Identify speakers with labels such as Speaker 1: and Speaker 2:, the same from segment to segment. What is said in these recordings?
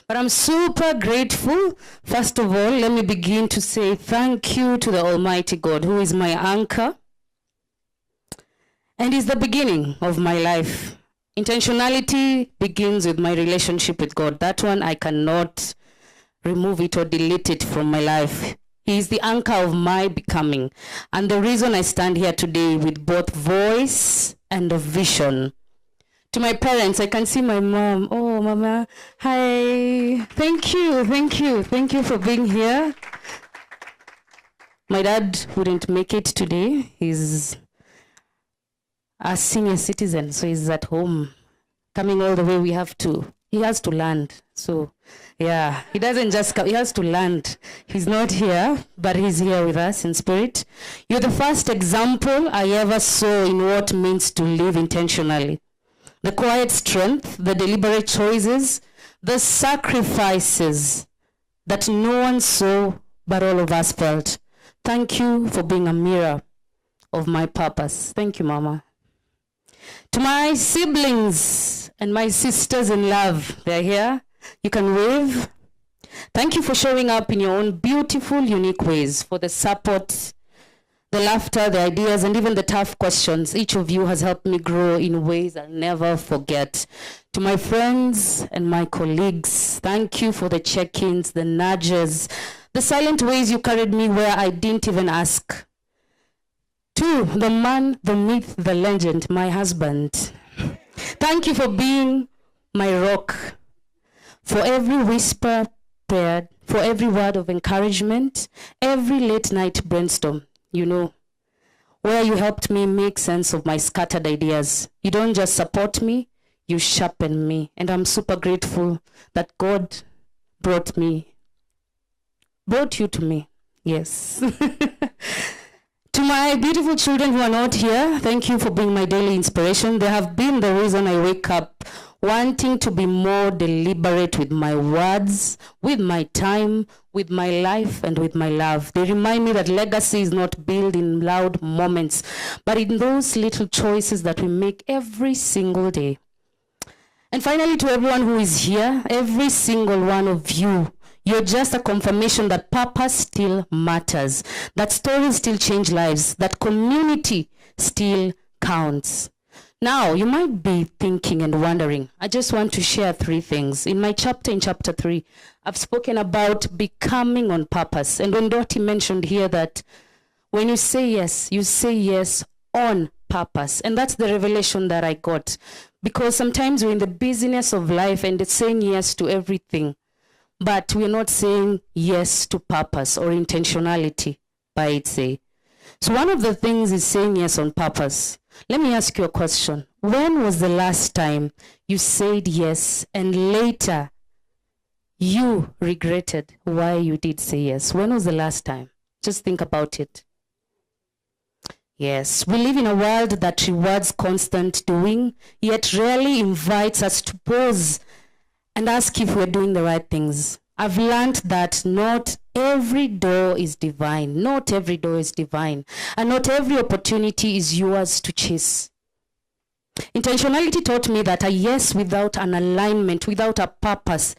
Speaker 1: But I'm super grateful. First of all, let me begin to say thank you to the Almighty God, who is my anchor and is the beginning of my life. Intentionality begins with my relationship with God. That one, I cannot remove it or delete it from my life. He is the anchor of my becoming. And the reason I stand here today with both voice and a vision. To my parents, I can see my mom. Oh, Mama, hi. Thank you. Thank you for being here. My dad wouldn't make it today. He's a senior citizen, so he's at home. Coming all the way, he has to land. So, yeah, he doesn't just come, he has to land. He's not here, but he's here with us in spirit. You're the first example I ever saw in what it means to live intentionally. The quiet strength, the deliberate choices, the sacrifices that no one saw, but all of us felt. Thank you for being a mirror of my purpose. Thank you, Mama. To my siblings and my sisters in love, they're here. You can wave. Thank you for showing up in your own beautiful, unique ways, for the support, the laughter, the ideas, and even the tough questions. Each of you has helped me grow in ways I'll never forget. To my friends and my colleagues, thank you for the check-ins, the nudges, the silent ways you carried me where I didn't even ask. To the man, the myth, the legend, my husband. Thank you for being my rock. For every whisper prayer, for every word of encouragement, every late night brainstorm, where you helped me make sense of my scattered ideas. You don't just support me, you sharpen me. And I'm super grateful that God brought you to me. Yes. To my beautiful children who are not here, thank you for being my daily inspiration. They have been the reason I wake up wanting to be more deliberate with my words, with my time, with my life, and with my love. They remind me that legacy is not built in loud moments, but in those little choices that we make every single day. And finally, to everyone who is here, every single one of you, you're just a confirmation that purpose still matters, that stories still change lives, that community still counts. Now, you might be thinking and wondering, I just want to share 3 things. In my chapter, in chapter 3, I've spoken about becoming on purpose. And when Dottie mentioned here that when you say yes on purpose. And that's the revelation that I got. Because sometimes we're in the busyness of life and it's saying yes to everything. But we're not saying yes to purpose or intentionality by its say. So one of the things is saying yes on purpose. Let me ask you a question. When was the last time you said yes and later you regretted why you did say yes? When was the last time? Just think about it. Yes, we live in a world that rewards constant doing, yet rarely invites us to pause and ask if we're doing the right things. I've learned that not every door is divine. Not every door is divine. And not every opportunity is yours to chase. Intentionality taught me that a yes without an alignment, without a purpose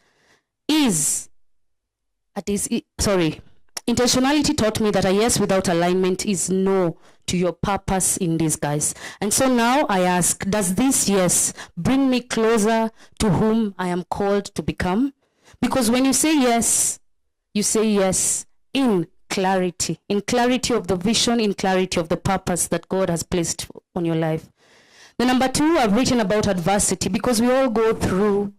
Speaker 1: Intentionality taught me that a yes without alignment is no to your purpose in disguise. And so now I ask, does this yes bring me closer to whom I am called to become? Because when you say yes in clarity of the vision, in clarity of the purpose that God has placed on your life. The number 2, I've written about adversity because we all go through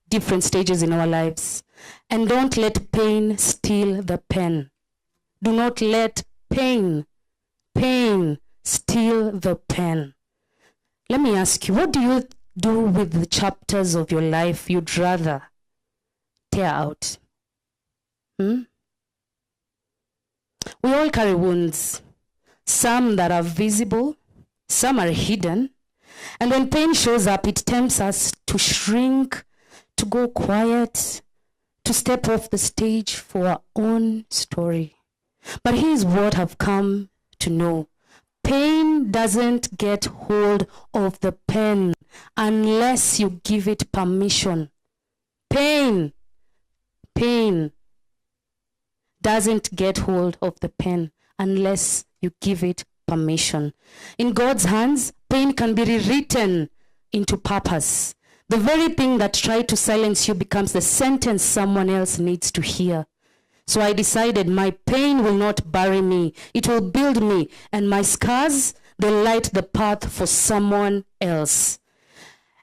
Speaker 1: different stages in our lives. And don't let pain steal the pen. Do not let pain steal the pen. Let me ask you, what do you do with the chapters of your life you'd rather tear out? We all carry wounds, some that are visible, some are hidden. And when pain shows up, it tempts us to shrink, to go quiet, to step off the stage for our own story. But here's what I've come to know. Pain doesn't get hold of the pen unless you give it permission. Pain pain doesn't get hold of the pen unless you give it permission. In God's hands, pain can be rewritten into purpose. The very thing that tried to silence you becomes the sentence someone else needs to hear. So I decided my pain will not bury me. It will build me, and my scars, they'll light the path for someone else.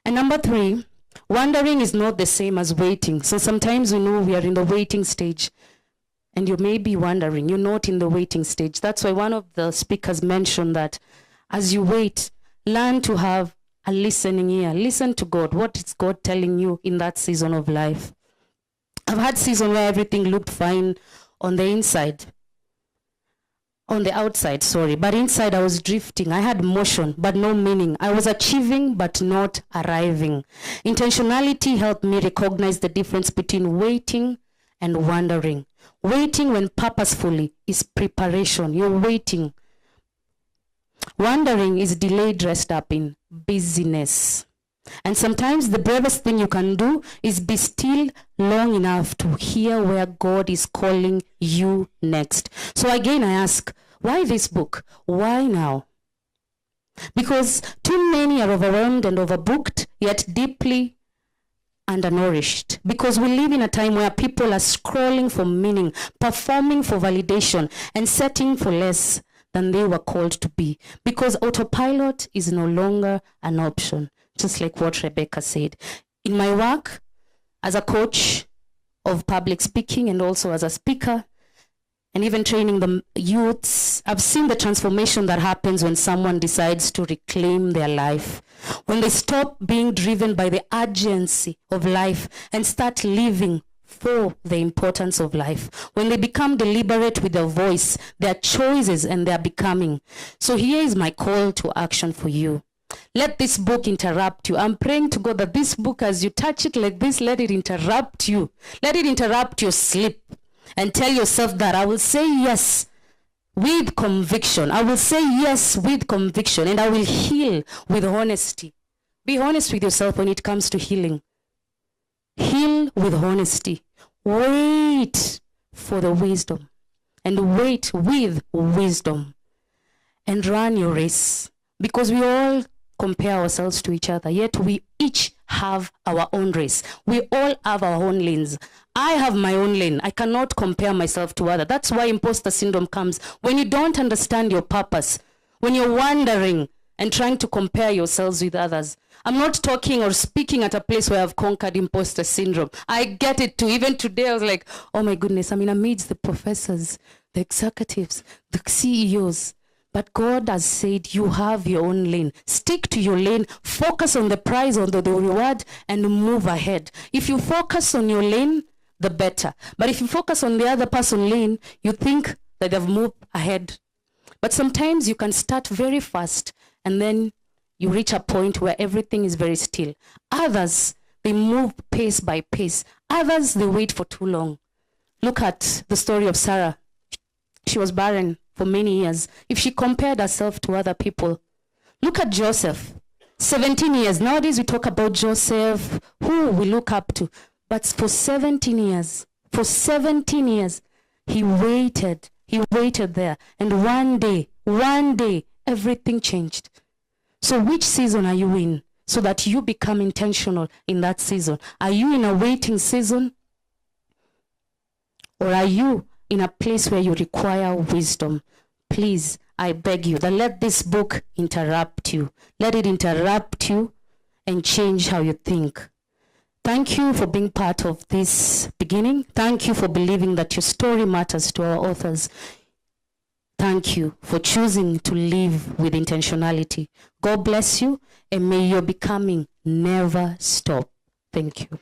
Speaker 1: And number 3, wondering is not the same as waiting. So sometimes we know we are in the waiting stage, and you may be wondering, you're not in the waiting stage. That's why one of the speakers mentioned that as you wait, learn to have a listening ear. Listen to God. What is God telling you in that season of life? I've had seasons where everything looked fine on the outside, but inside I was drifting. I had motion, but no meaning. I was achieving, but not arriving. Intentionality helped me recognize the difference between waiting and wandering. Waiting when purposefully is preparation. You're waiting. Wandering is delayed dressed up in busyness. And sometimes the bravest thing you can do is be still long enough to hear where God is calling you next. So again, I ask, why this book? Why now? Because too many are overwhelmed and overbooked, yet deeply undernourished. Because we live in a time where people are scrolling for meaning, performing for validation, and setting for less than they were called to be. Because autopilot is no longer an option. Just like what Rebecca said. In my work as a coach of public speaking and also as a speaker and even training the youths, I've seen the transformation that happens when someone decides to reclaim their life. When they stop being driven by the urgency of life and start living for the importance of life. When they become deliberate with their voice, their choices, and their becoming. So here is my call to action for you. Let this book interrupt you. I'm praying to God that this book, as you touch it like this, let it interrupt you. Let it interrupt your sleep. And tell yourself that I will say yes with conviction. I will say yes with conviction. And I will heal with honesty. Be honest with yourself when it comes to healing. Heal with honesty. Wait for the wisdom. And wait with wisdom. And run your race. Because we all compare ourselves to each other, yet we each have our own race. We all have our own lanes. I have my own lane. I cannot compare myself to others. That's why imposter syndrome comes. When you don't understand your purpose, when you're wandering and trying to compare yourselves with others. I'm not talking or speaking at a place where I've conquered imposter syndrome. I get it too. Even today, I was like, oh my goodness, I'm in amidst the professors, the executives, the CEOs. But God has said you have your own lane. Stick to your lane. Focus on the prize, on the reward, and move ahead. If you focus on your lane, the better. But if you focus on the other person's lane, you think that they've moved ahead. But sometimes you can start very fast, and then you reach a point where everything is very still. Others, they move pace by pace. Others, they wait for too long. Look at the story of Sarah. She was barren for many years. If she compared herself to other people. Look at Joseph. 17 years. Nowadays we talk about Joseph, who we look up to. But for 17 years, he waited. He waited there. And one day, everything changed. So which season are you in? So that you become intentional in that season. Are you in a waiting season? Or are you in a place where you require wisdom? Please, I beg you that let this book interrupt you. Let it interrupt you and change how you think. Thank you for being part of this beginning. Thank you for believing that your story matters to our authors. Thank you for choosing to live with intentionality. God bless you, and may your becoming never stop. Thank you.